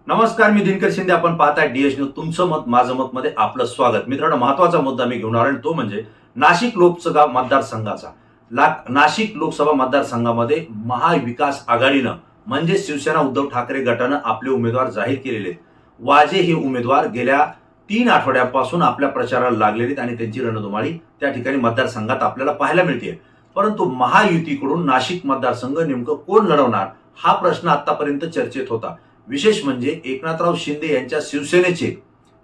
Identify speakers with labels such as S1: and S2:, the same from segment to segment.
S1: नमस्कार, मी दिनकर शिंदे. आपण पाहताय डीएस न्यूज. तुमचं मत माझं मत मध्ये आपलं स्वागत. मित्रांनो, महत्वाचा मुद्दा मी घेऊन आलो, तो म्हणजे नाशिक लोकसभा मतदारसंघाचा. नाशिक लोकसभा मतदारसंघामध्ये महाविकास आघाडीनं म्हणजे शिवसेना उद्धव ठाकरे गटानं आपले उमेदवार जाहीर केलेले आहेत. वाजे हे उमेदवार गेल्या 3 आठवड्यापासून आपल्या प्रचाराला लागलेले आणि त्यांची रणधुमाळी त्या ठिकाणी मतदारसंघात आपल्याला पाहायला मिळते. परंतु महायुतीकडून नाशिक मतदारसंघ नेमकं कोण लढवणार हा प्रश्न आतापर्यंत चर्चेत होता. विशेष म्हणजे एकनाथराव शिंदे यांच्या शिवसेनेचे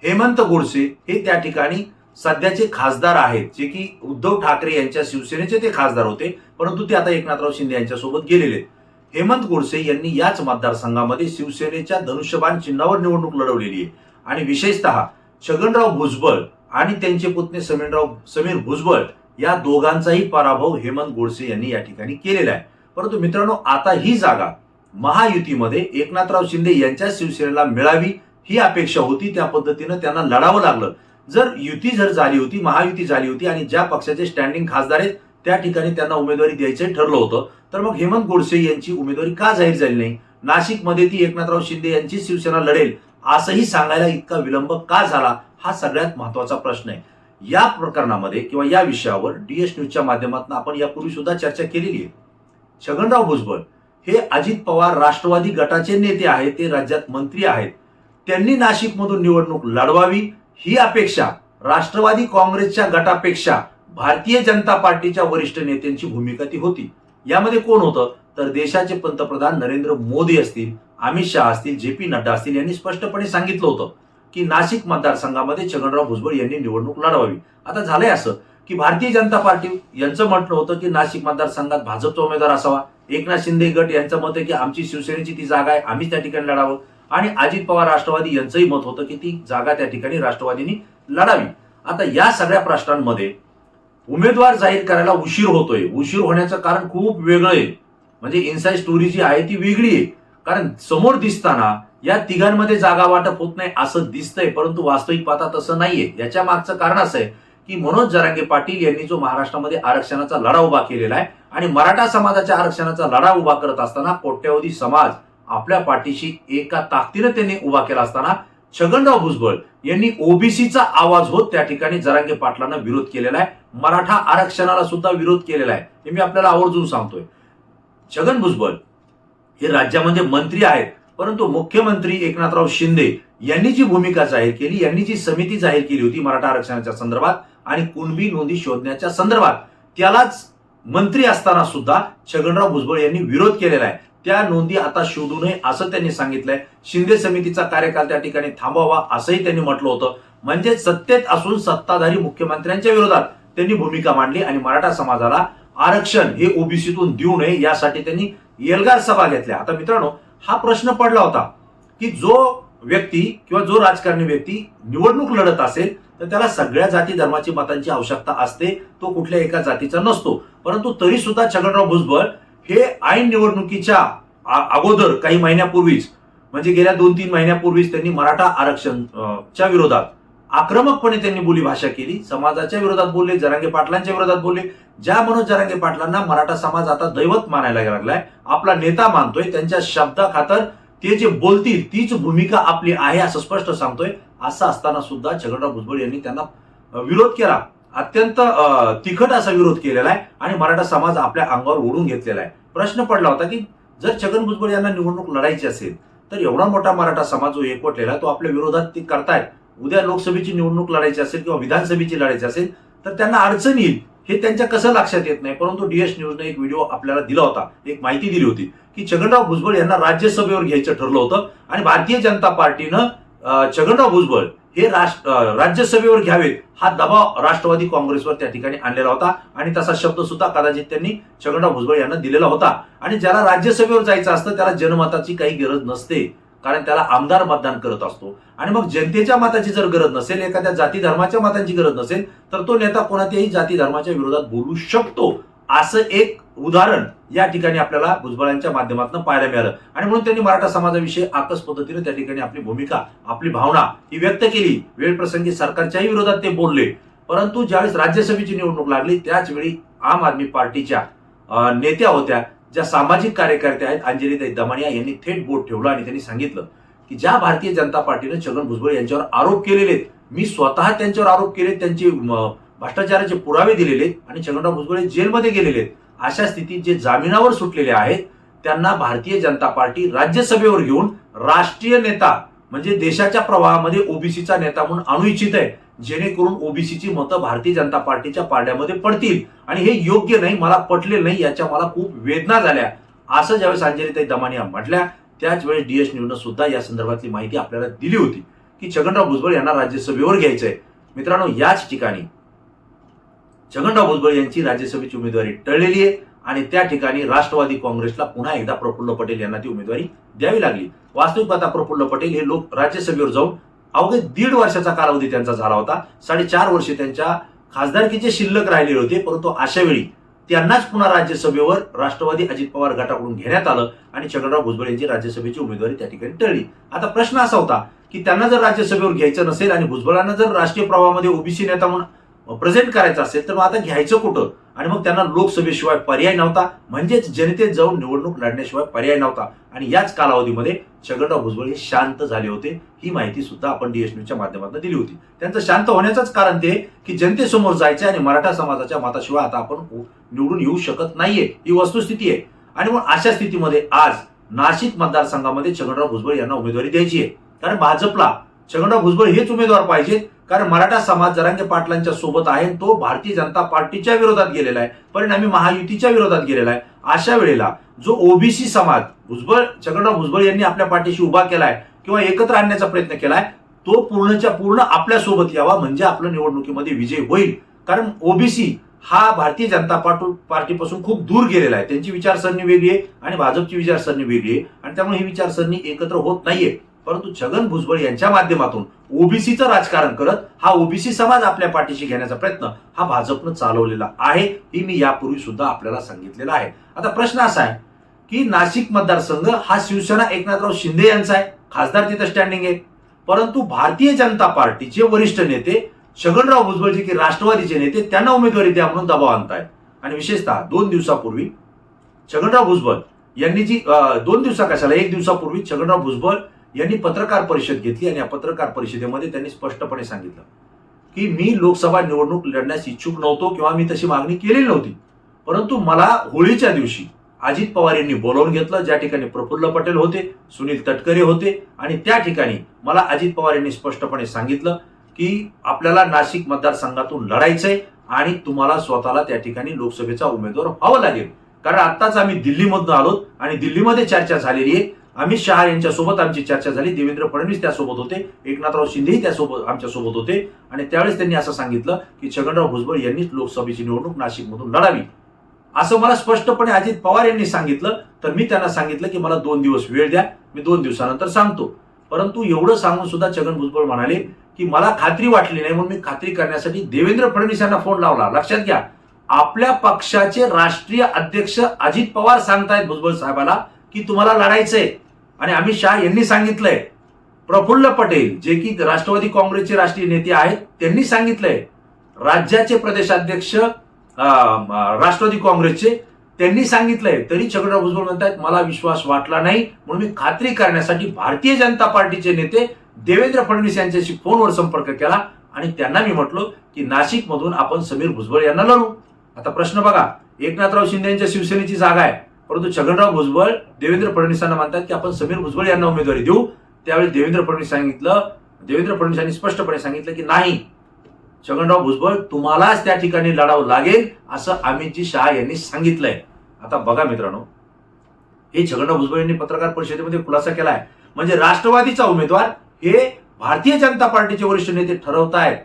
S1: हेमंत गोडसे हे त्या ठिकाणी सध्याचे खासदार आहेत, जे की उद्धव ठाकरे यांच्या शिवसेनेचे ते खासदार होते, परंतु ते आता एकनाथराव शिंदे यांच्यासोबत गेलेले आहेत. हेमंत गोडसे यांनी याच मतदारसंघामध्ये शिवसेनेच्या धनुष्यबाण चिन्हावर निवडणूक लढवलेली आहे आणि विशेषतः छगनराव भुजबळ आणि त्यांचे पुतणे समीर भुजबळ या दोघांचाही पराभव हेमंत गोडसे यांनी या ठिकाणी केलेला आहे. परंतु मित्रांनो, आता ही जागा महायुतीमध्ये एकनाथराव शिंदे यांच्या शिवसेनेला मिळावी ही अपेक्षा होती. त्या पद्धतीनं त्यांना लढावं लागलं. जर युती झाली होती, महायुती झाली होती आणि ज्या पक्षाचे स्टँडिंग खासदार आहेत त्या ठिकाणी त्यांना उमेदवारी द्यायचं ठरलं होतं, तर मग हेमंत गोडसे यांची उमेदवारी का जाहीर झाली नाही? नाशिकमध्ये ती एकनाथराव शिंदे यांची शिवसेना लढेल असंही सांगायला इतका विलंब का झाला, हा सगळ्यात महत्वाचा प्रश्न आहे. या प्रकरणामध्ये किंवा या विषयावर डीएस न्यूजच्या माध्यमातून आपण यापूर्वी सुद्धा चर्चा केलेली आहे. छगनराव भुजबळ हे अजित पवार राष्ट्रवादी गटाचे नेते आहेत, ते राज्यात मंत्री आहेत. त्यांनी नाशिकमधून निवडणूक लढवावी ही अपेक्षा राष्ट्रवादी काँग्रेसच्या गटापेक्षा भारतीय जनता पार्टीच्या वरिष्ठ नेत्यांची भूमिका ती होती. यामध्ये कोण होतं तर देशाचे पंतप्रधान नरेंद्र मोदी असतील, अमित शहा असतील, जे पी नड्डा असतील यांनी स्पष्टपणे सांगितलं होतं की नाशिक मतदारसंघामध्ये छगनराव भुजबळ यांनी निवडणूक लढवावी. आता झालंय असं की भारतीय जनता पार्टी यांचं म्हटलं होतं की नाशिक मतदारसंघात भाजपचा उमेदवार असावा. एकनाथ शिंदे गट यांचं मत आहे की आमची शिवसेनेची ती जागा आहे, आम्ही त्या ठिकाणी लढावं. आणि अजित पवार राष्ट्रवादी यांचंही मत होतं की ती जागा त्या ठिकाणी राष्ट्रवादींनी लढावी. आता या सगळ्या प्रश्नांमध्ये उमेदवार जाहीर करायला उशीर होतोय. उशीर होण्याचं कारण खूप वेगळं आहे, म्हणजे इनसाइड स्टोरी जी आहे ती वेगळी आहे. कारण समोर दिसताना या तिघांमध्ये जागा वाटप होत नाही असं दिसतंय, परंतु वास्तविक पाहता तसं नाहीये. याच्या मागचं कारण असं आहे की मनोज जरांगे पाटील यांनी जो महाराष्ट्रामध्ये आरक्षणाचा लढा उभा केलेला आहे आणि मराठा समाजाच्या आरक्षणाचा लढा उभा करत असताना कोट्यवधी समाज आपल्या पाठीशी एका ताकदीने त्यांनी उभा केला असताना छगनराव भुजबळ यांनी ओबीसीचा आवाज होत त्या ठिकाणी जरांगे पाटलांना विरोध केलेला आहे. मराठा आरक्षणाला सुद्धा विरोध केलेला आहे. हे मी आपल्याला आवर्जून सांगतोय. छगन भुजबळ हे राज्यामध्ये मंत्री आहेत, परंतु मुख्यमंत्री एकनाथराव शिंदे यांनी जी भूमिका जाहीर केली, यांनी जी समिती जाहीर केली होती मराठा आरक्षणाच्या संदर्भात आणि कुणबी नोंदी शोधण्याच्या संदर्भात, त्यालाच मंत्री असताना सुद्धा छगनराव भुजबळ यांनी विरोध केलेला आहे. त्या नोंदी आता शोधू नये असं त्यांनी सांगितलंय. शिंदे समितीचा कार्यकाल त्या ठिकाणी थांबवावा असंही त्यांनी म्हटलं होतं. म्हणजे सत्तेत असून सत्ताधारी मुख्यमंत्र्यांच्या विरोधात त्यांनी भूमिका मांडली आणि मराठा समाजाला आरक्षण हे ओबीसीतून देऊ नये यासाठी त्यांनी एल्गार सभा घेतल्या. आता मित्रांनो, हा प्रश्न पडला होता की जो व्यक्ती किंवा जो राजकारणी व्यक्ती निवडणूक लढत असेल तर त्याला सगळ्या जाती धर्माची मतांची आवश्यकता असते, तो कुठल्या एका जातीचा नसतो. परंतु तरी सुद्धा छगनराव भुजबळ हे ऐन निवडणुकीच्या अगोदर काही महिन्यापूर्वीच, म्हणजे गेल्या 2-3 महिन्यापूर्वीच त्यांनी मराठा आरक्षणच्या विरोधात आक्रमकपणे त्यांनी बोलीभाषा केली. समाजाच्या विरोधात बोलले, जरांगे पाटलांच्या विरोधात बोलले. ज्या मनोज जरांगे पाटलांना मराठा समाज आता दैवत मानायला लागलाय, आपला नेता मानतोय, त्यांच्या शब्दाखातर ते जे बोलतील तीच भूमिका आपली आहे असं स्पष्ट सांगतोय. असं असताना सुद्धा छगनराव भुजबळ यांनी त्यांना विरोध केला. अत्यंत तिखट असा विरोध केलेला आहे आणि मराठा समाज आपल्या अंगावर ओढून घेतलेला आहे. प्रश्न पडला होता की जर छगन भुजबळ यांना निवडणूक लढायची असेल तर एवढा मोठा मराठा समाज जो एकवटलेला तो आपल्या विरोधात ते करतायत. उद्या लोकसभेची निवडणूक लढायची असेल किंवा विधानसभेची लढायची असेल तर त्यांना अडचण येईल, हे त्यांच्या कसं लक्षात येत नाही. परंतु डीएस न्यूजने एक व्हिडिओ आपल्याला दिला होता, एक माहिती दिली होती की छगनराव भुजबळ यांना राज्यसभेवर घ्यायचं ठरलं होतं आणि भारतीय जनता पार्टीनं छगनराव भुजबळ हे राज्यसभेवर घ्यावेत हा दबाव राष्ट्रवादी काँग्रेसवर त्या ठिकाणी आणलेला होता आणि तसा शब्द सुद्धा कदाचित त्यांनी छगनराव भुजबळ यांना दिलेला होता. आणि ज्याला राज्यसभेवर जायचं असतं त्याला जनमताची काही गरज नसते, कारण त्याला आमदार मतदान करत असतो. आणि मग जनतेच्या मताची जर गरज नसेल, एखाद्या जाती धर्माच्या मतांची गरज नसेल, तर तो नेता कोणत्याही जाती धर्माच्या विरोधात बोलू शकतो. असं एक उदाहरण या ठिकाणी आपल्याला भुजबळांच्या माध्यमातून पाहायला मिळालं. आणि म्हणून त्यांनी मराठा समाजाविषयी आकस पद्धतीने त्या ठिकाणी आपली भूमिका, आपली भावना ही व्यक्त केली. वेळप्रसंगी सरकारच्याही विरोधात ते बोलले. परंतु ज्यावेळेस राज्यसभेची निवडणूक लागली त्याच वेळी आम आदमी पार्टीच्या नेत्या होत्या, ज्या सामाजिक कार्यकर्त्या आहेत, अंजलीताई दमानिया यांनी थेट बोट ठेवलं आणि त्यांनी सांगितलं की ज्या भारतीय जनता पार्टीने छगन भुजबळ यांच्यावर आरोप केलेले आहेत, मी स्वतः त्यांच्यावर आरोप केले, त्यांचे भ्रष्टाचाराचे पुरावे दिलेले आहेत आणि छगनराव भुजबळ जेलमध्ये गेलेले आहेत, अशा स्थितीत जे जामिनावर सुटलेले आहेत त्यांना भारतीय जनता पार्टी राज्यसभेवर घेऊन राष्ट्रीय नेता म्हणजे देशाच्या प्रवाहामध्ये ओबीसीचा नेता म्हणून आणू इच्छित आहे, जेणेकरून ओबीसीची मतं भारतीय जनता पार्टीच्या पारड्यामध्ये पडतील आणि हे योग्य नाही, मला पटले नाही, याच्या मला खूप वेदना झाल्या, असं ज्यावेळेस अंजलीताई दमानिया म्हटल्या त्याच वेळेस DS न्यूजनं सुद्धा या संदर्भातली माहिती आपल्याला दिली होती की छगनराव भुजबळ यांना राज्यसभेवर घ्यायचंय. मित्रांनो, याच ठिकाणी छगनराव भुजबळ यांची राज्यसभेची उमेदवारी टळलेली आहे आणि त्या ठिकाणी राष्ट्रवादी काँग्रेसला पुन्हा एकदा प्रफुल्ल पटेल यांना ती उमेदवारी द्यावी लागली. वास्तविक पाहता प्रफुल्ल पटेल हे लोक राज्यसभेवर जाऊन अवघे 1.5 वर्षाचा कालावधी त्यांचा झाला होता, 4.5 वर्षे त्यांच्या खासदारकीचे शिल्लक राहिलेले होते, परंतु अशा वेळी त्यांनाच पुन्हा राज्यसभेवर राष्ट्रवादी अजित पवार गटाकडून घेण्यात आलं आणि छगनराव भुजबळ यांची राज्यसभेची उमेदवारी त्या ठिकाणी टळली. आता प्रश्न असा होता की त्यांना जर राज्यसभेवर घ्यायचं नसेल आणि भुजबळांना जर राष्ट्रीय प्रवाहामध्ये ओबीसी नेता म्हणून प्रेझेंट करायचं असेल तर मग आता घ्यायचं कुठं, आणि मग त्यांना लोकसभेशिवाय पर्याय नव्हता, म्हणजेच जनतेत जाऊन निवडणूक लढण्याशिवाय पर्याय नव्हता. आणि याच कालावधीमध्ये छगनराव भुजबळ हे शांत झाले होते. ही माहिती सुद्धा आपण DS न्यूजच्या माध्यमातून दिली होती. त्यांचं शांत होण्याचंच कारण ते की जनतेसमोर जायचं आणि मराठा समाजाच्या मताशिवाय आता आपण निवडून येऊ शकत नाहीये, ही वस्तुस्थिती आहे. आणि मग अशा स्थितीमध्ये आज नाशिक मतदारसंघामध्ये छगनराव भुजबळ यांना उमेदवारी द्यायची आहे, कारण भाजपला छगनराव भुजबळ हेच उमेदवार पाहिजेत, कारण मराठा समाज जरांगे पाटलांच्या सोबत आहे, तो भारतीय जनता पार्टीच्या विरोधात गेलेला आहे, परिणामी महायुतीच्या विरोधात गेलेला आहे. अशा वेळेला जो ओबीसी समाज छगनराव भुजबळ यांनी आपल्या पाठीशी उभा केलाय किंवा एकत्र आणण्याचा प्रयत्न केलाय, तो पूर्णच्या पूर्ण आपल्या सोबत यावा, म्हणजे आपल्या निवडणुकीमध्ये विजय होईल. कारण ओबीसी हा भारतीय जनता पार्टीपासून खूप दूर गेलेला आहे, त्यांची विचारसरणी वेगळी आहे आणि भाजपची विचारसरणी वेगळी आहे आणि त्यामुळे ही विचारसरणी एकत्र होत नाहीये. परंतु छगन भुजबळ यांच्या माध्यमातून ओबीसीचं राजकारण करत हा ओबीसी समाज आपल्या पाठीशी घेण्याचा प्रयत्न हा भाजपनं चालवलेला आहे, ही मी यापूर्वी सुद्धा आपल्याला सांगितलेलं आहे. आता प्रश्न असा आहे की नाशिक मतदारसंघ हा शिवसेना एकनाथराव शिंदे यांचा आहे, खासदार तिथं स्टँडिंग आहे, परंतु भारतीय जनता पार्टीचे वरिष्ठ नेते छगनराव भुजबळ जे की राष्ट्रवादीचे नेते त्यांना उमेदवारी द्या म्हणून दबाव आणतायत. आणि विशेषतः 2 दिवसापूर्वी छगनराव भुजबळ यांनी जी 2 दिवसा कशाला 1 दिवसापूर्वी छगनराव भुजबळ यांनी पत्रकार परिषद घेतली आणि या पत्रकार परिषदेमध्ये त्यांनी स्पष्टपणे सांगितलं की मी लोकसभा निवडणूक लढण्यास इच्छुक नव्हतो किंवा मी तशी मागणी केलेली नव्हती, परंतु मला होळीच्या दिवशी अजित पवार यांनी बोलावून घेतलं, ज्या ठिकाणी प्रफुल्ल पटेल होते, सुनील तटकरे होते आणि त्या ठिकाणी मला अजित पवार यांनी स्पष्टपणे सांगितलं की आपल्याला नाशिक मतदारसंघातून लढायचंय आणि तुम्हाला स्वतःला त्या ठिकाणी लोकसभेचा उमेदवार व्हावं लागेल. कारण आत्ताच आम्ही दिल्लीमधून आलो आणि दिल्लीमध्ये चर्चा झालेली आहे, अमित शहा यांच्यासोबत आमची चर्चा झाली, देवेंद्र फडणवीस त्यासोबत होते, एकनाथराव शिंदेही त्यासोबत आमच्यासोबत होते आणि त्यावेळेस त्यांनी असं सांगितलं की छगनराव भुजबळ यांनीच लोकसभेची निवडणूक नाशिकमधून लढावी, असं मला स्पष्टपणे अजित पवार यांनी सांगितलं. तर मी त्यांना सांगितलं की मला 2 दिवस वेळ द्या, मी 2 दिवसानंतर सांगतो. परंतु एवढं सांगून सुद्धा छगन भुजबळ म्हणाले की मला खात्री वाटली नाही, म्हणून मी खात्री करण्यासाठी देवेंद्र फडणवीस यांना फोन लावला. लक्षात घ्या, आपल्या पक्षाचे राष्ट्रीय अध्यक्ष अजित पवार सांगतायत भुजबळ साहेबाला की तुम्हाला लढायचंय आणि अमित शहा यांनी सांगितलंय, प्रफुल्ल पटेल जे की राष्ट्रवादी काँग्रेसचे राष्ट्रीय नेते आहेत त्यांनी सांगितलंय, राज्याचे प्रदेशाध्यक्ष राष्ट्रवादी काँग्रेसचे त्यांनी सांगितलंय, तरी छगनराव भुजबळ म्हणतात मला विश्वास वाटला नाही, म्हणून मी खात्री करण्यासाठी भारतीय जनता पार्टीचे नेते देवेंद्र फडणवीस यांच्याशी फोनवर संपर्क केला आणि त्यांना मी म्हटलो की नाशिक मधून आपण समीर भुजबळ यांना लढू. आता प्रश्न बघा, एकनाथराव शिंदे यांच्या शिवसेनेची जागा आहे, परंतु छगनराव भुजबळ देवेंद्र फडणवीसांना म्हणतात की आपण समीर भुजबळ यांना उमेदवारी देऊ. त्यावेळी देवेंद्र फडणवीसांनी स्पष्टपणे सांगितलं की नाही, छगनराव भुजबळ तुम्हालाच त्या ठिकाणी लढावं लागेल असं अमितजी शहा यांनी सांगितलंय. आता बघा मित्रांनो, हे छगनराव भुजबळ यांनी पत्रकार परिषदेमध्ये खुलासा केलाय, म्हणजे राष्ट्रवादीचा उमेदवार हे भारतीय जनता पार्टीचे वरिष्ठ नेते ठरवतायत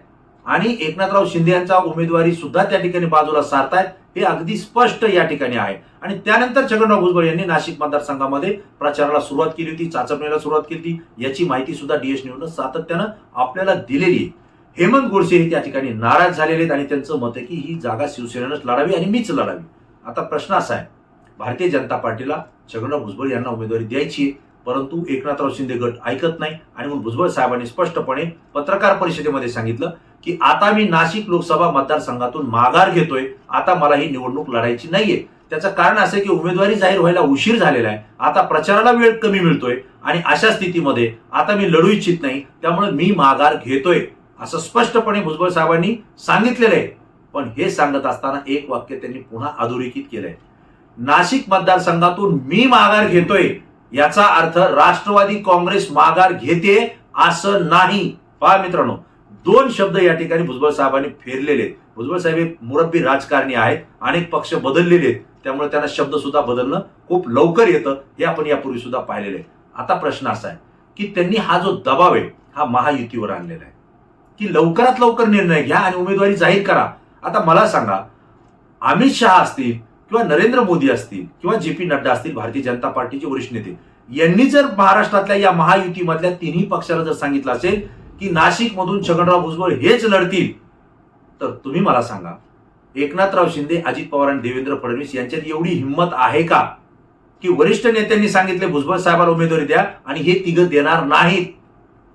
S1: आणि एकनाथराव शिंदे यांचा उमेदवारी सुद्धा त्या ठिकाणी बाजूला सारतायत, हे अगदी स्पष्ट या ठिकाणी आहे. आणि त्यानंतर छगनराव भुजबळ यांनी नाशिक मतदारसंघामध्ये प्रचाराला सुरुवात केली होती, चाचपणीला सुरुवात केली होती, याची माहिती सुद्धा DS न्यूजनं सातत्यानं आपल्याला दिलेली आहे. हेमंत गोडसे हे त्या ठिकाणी नाराज झालेले आहेत आणि त्यांचं मत आहे की ही जागा शिवसेनेनंच लढावी आणि मीच लढावी. आता प्रश्न असा आहे, भारतीय जनता पार्टीला छगनराव भुजबळ यांना उमेदवारी द्यायची, परंतु एकनाथराव शिंदे गट ऐकत नाही आणि म्हणून भुजबळ साहेबांनी स्पष्टपणे पत्रकार परिषदेमध्ये सांगितलं की आता मी नाशिक लोकसभा मतदारसंघातून माघार घेतोय, आता मला ही निवडणूक लढायची नाहीये. त्याचं कारण असं की उमेदवारी जाहीर व्हायला उशीर झालेला आहे, आता प्रचाराला वेळ कमी मिळतोय आणि अशा स्थितीमध्ये आता मी लढू इच्छित नाही, त्यामुळे मी माघार घेतोय असं स्पष्टपणे भुजबळ साहेबांनी सांगितलेलं आहे. पण हे सांगत असताना एक वाक्य त्यांनी पुन्हा अधोरेखित केलंय. नाशिक मतदारसंघातून मी माघार घेतोय याचा अर्थ राष्ट्रवादी काँग्रेस माघार घेते असं नाही. पहा मित्रांनो, दोन शब्द या ठिकाणी भुजबळ साहेबांनी फेरलेले आहेत. भुजबळ साहेब हे मुरब्बी राजकारणी आहेत, अनेक पक्ष बदललेले आहेत, त्यामुळे त्यांना शब्द सुद्धा बदलणं खूप लवकर येतं, हे आपण यापूर्वी सुद्धा पाहिलेलं आहे. आता प्रश्न असा आहे की त्यांनी हा जो दबाव आहे हा महायुतीवर आणलेला आहे की लवकरात लवकर निर्णय घ्या आणि उमेदवारी जाहीर करा. आता मला सांगा, अमित शहा असतील किंवा नरेंद्र मोदी असतील किंवा जे पी नड्डा असतील, भारतीय जनता पार्टीचे वरिष्ठ नेते, यांनी जर महाराष्ट्रातल्या या महायुतीमधल्या तिन्ही पक्षाला जर सांगितलं असेल की नाशिकमधून छगनराव भुजबळ हेच लढतील, तर तुम्ही मला सांगा, एकनाथराव शिंदे, अजित पवार आणि देवेंद्र फडणवीस यांच्यात एवढी हिंमत आहे का की वरिष्ठ नेत्यांनी सांगितले भुजबळ साहेबांना उमेदवारी द्या आणि हे तिघं देणार नाहीत,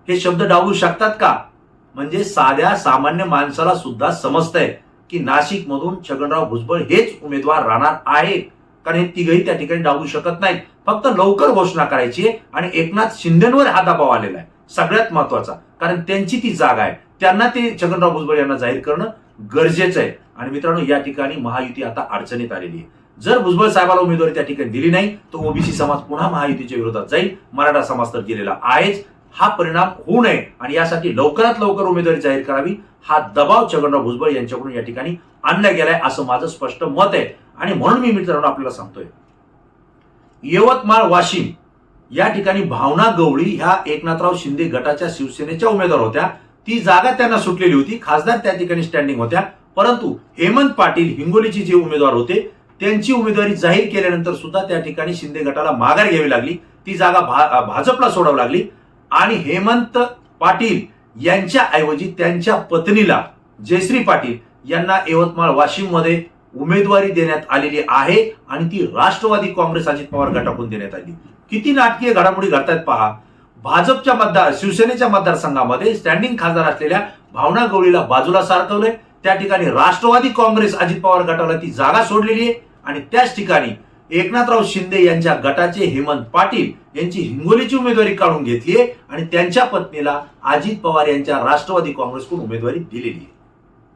S1: हे शब्द डावलू शकतात का? म्हणजे साध्या सामान्य माणसाला सुद्धा समजतंय की नाशिकमधून छगनराव भुजबळ हेच उमेदवार राहणार आहेत, कारण हे तिघही त्या ठिकाणी डावलू शकत नाहीत. फक्त लवकर घोषणा करायची आहे आणि एकनाथ शिंदेवर हा दबाव आलेला आहे सगळ्यात महत्वाचा, कारण त्यांची ती जागा आहे, त्यांना ते छगनराव भुजबळ यांना जाहीर करणं गरजेचं आहे. आणि मित्रांनो, या ठिकाणी महायुती आता अडचणीत आलेली आहे. जर भुजबळ साहेबांना उमेदवारी त्या ठिकाणी दिली नाही तर ओबीसी समाज पुन्हा महायुतीच्या विरोधात जाईल, मराठा समाज तर गेलेला आहेच. हा परिणाम होऊ नये आणि यासाठी लवकरात लवकर उमेदवारी जाहीर करावी, हा दबाव छगनराव भुजबळ यांच्याकडून या ठिकाणी आणला गेलाय असं माझं स्पष्ट मत आहे. आणि म्हणून मी मित्रांनो आपल्याला सांगतोय, यवतमाळ वाशिम या ठिकाणी भावना गवळी ह्या एकनाथराव शिंदे गटाच्या शिवसेनेच्या उमेदवार होत्या. ती जागा त्यांना सुटलेली होती, खासदार त्या ठिकाणी स्टँडिंग होत्या, परंतु हेमंत पाटील हिंगोलीचे जे उमेदवार होते त्यांची उमेदवारी जाहीर केल्यानंतर सुद्धा त्या ठिकाणी शिंदे गटाला माघार घ्यावी लागली, ती जागा भाजपला सोडावी लागली आणि हेमंत पाटील यांच्या ऐवजी त्यांच्या पत्नीला जयश्री पाटील यांना यवतमाळ वाशिम मध्ये उमेदवारी देण्यात आलेली आहे आणि ती राष्ट्रवादी काँग्रेस अजित पवार गटाकडून देण्यात आली. किती नाटकीय घडामोडी घडतायत पहा. भाजपच्या शिवसेनेच्या मतदारसंघामध्ये स्टँडिंग खासदार असलेल्या भावना गवळीला बाजूला सारखवलंय, त्या ठिकाणी राष्ट्रवादी काँग्रेस अजित पवार गटाला ती जागा सोडलेली आहे आणि त्याच ठिकाणी एकनाथराव शिंदे यांच्या गटाचे हेमंत पाटील यांची हिंगोलीची उमेदवारी काढून घेतली आहे आणि त्यांच्या पत्नीला अजित पवार यांच्या राष्ट्रवादी काँग्रेसकडून उमेदवारी दिलेली आहे.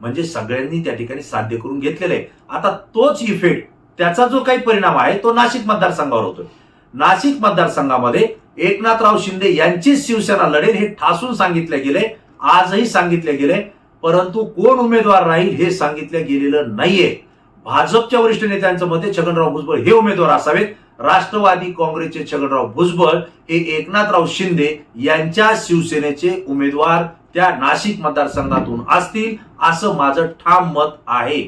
S1: म्हणजे सगळ्यांनी त्या ठिकाणी साध्य करून घेतलेलं आहे. आता तोच इफेक्ट, त्याचा जो काही परिणाम आहे तो नाशिक मतदारसंघावर होतोय. नाशिक मतदारसंघामध्ये एकनाथराव शिंदे यांचीच शिवसेना लढेल हे ठासून सांगितले गेले, आजही सांगितले गेले, परंतु कोण उमेदवार राहील हे सांगितलं गेलेलं नाहीये. भाजपच्या वरिष्ठ नेत्यांचं मत आहे छगनराव भुजबळ हे उमेदवार असावेत. राष्ट्रवादी काँग्रेसचे छगनराव भुजबळ हे एकनाथराव शिंदे यांच्या शिवसेनेचे उमेदवार त्या नाशिक मतदारसंघातून असतील असं माझं ठाम मत आहे.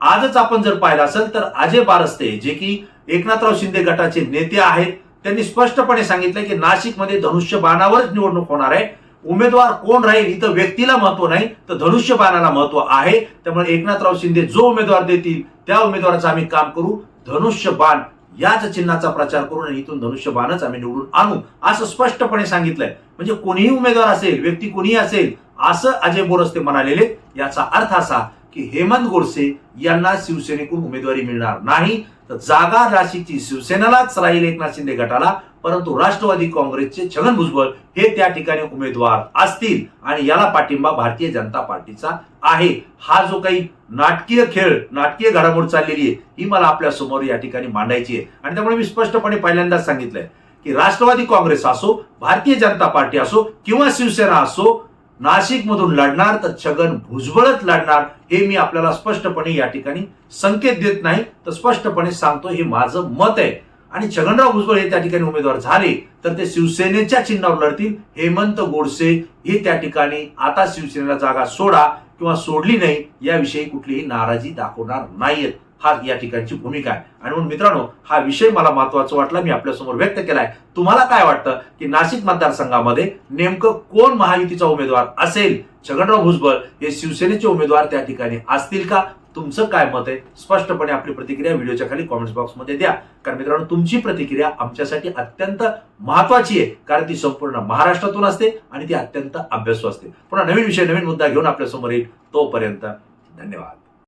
S1: आजच आपण जर पाहिलं असेल तर अजय बारस्ते जे की एकनाथराव शिंदे गटाचे नेते आहेत, त्यांनी स्पष्टपणे सांगितलं की नाशिकमध्ये धनुष्यबाणावरच निवडणूक होणार आहे. उमेदवार कोण राहील इथं व्यक्तीला महत्व नाही तर धनुष्यबाणाला महत्व आहे. त्यामुळे एकनाथराव शिंदे जो उमेदवार देतील त्या उमेदवाराचं आम्ही काम करू, धनुष्यबाण याच चिन्हाचा प्रचार करून आणि इथून धनुष्यबाणच आम्ही निवडून आणू असं स्पष्टपणे सांगितलंय. म्हणजे कोणीही उमेदवार असेल, व्यक्ती कोणीही असेल असं अजय बोरस्ते म्हणालेले. याचा अर्थ असा की हेमंत गोडसे यांना शिवसेनेकडून उमेदवारी मिळणार नाही, तर जागा नाशिकची शिवसेनेलाच राहील एकनाथ शिंदे गटाला, परंतु राष्ट्रवादी काँग्रेसचे छगन भुजबळ हे त्या ठिकाणी उमेदवार असतील आणि याला पाठिंबा भारतीय जनता पार्टीचा आहे. हा जो काही नाटकीय खेळ, नाटकीय घडामोड चाललेली आहे ही मला आपल्या समोर या ठिकाणी मांडायची आहे. आणि त्यामुळे मी स्पष्टपणे पहिल्यांदाच सांगितलंय की राष्ट्रवादी काँग्रेस असो, भारतीय जनता पार्टी असो किंवा शिवसेना असो, नाशिक मधून लढणार तर छगन भुजबळच लढणार हे मी आपल्याला स्पष्टपणे या ठिकाणी संकेत देत नाही तर स्पष्टपणे सांगतो, हे माझं मत आहे. आणि छगनराव भुजबळ हे त्या ठिकाणी उमेदवार झाले तर ते शिवसेनेच्या चिन्हावर लढतील. हेमंत गोडसे हे त्या ठिकाणी आता शिवसेनेला जागा सोडा किंवा सोडली नाही याविषयी कुठलीही नाराजी दाखवणार नाहीत, हा या ठिकाणची भूमिका आहे. आणि म्हणून मित्रांनो, हा विषय मला महत्वाचा वाटला, मी आपल्यासमोर व्यक्त केलाय. तुम्हाला काय वाटतं की नाशिक मतदारसंघामध्ये नेमकं कोण महायुतीचा उमेदवार असेल? छगनराव भुजबळ हे शिवसेनेचे उमेदवार त्या ठिकाणी असतील का? तुमचं काय मत आहे? स्पष्टपणे आपली प्रतिक्रिया व्हिडिओच्या खाली कॉमेंट्स बॉक्समध्ये द्या. कारण मित्रांनो, तुमची प्रतिक्रिया आमच्यासाठी अत्यंत महत्वाची आहे, कारण ती संपूर्ण महाराष्ट्रातून असते आणि ती अत्यंत अभ्यासू असते. पुन्हा नवीन विषय, नवीन मुद्दा घेऊन आपल्या समोर येईल. तोपर्यंत धन्यवाद.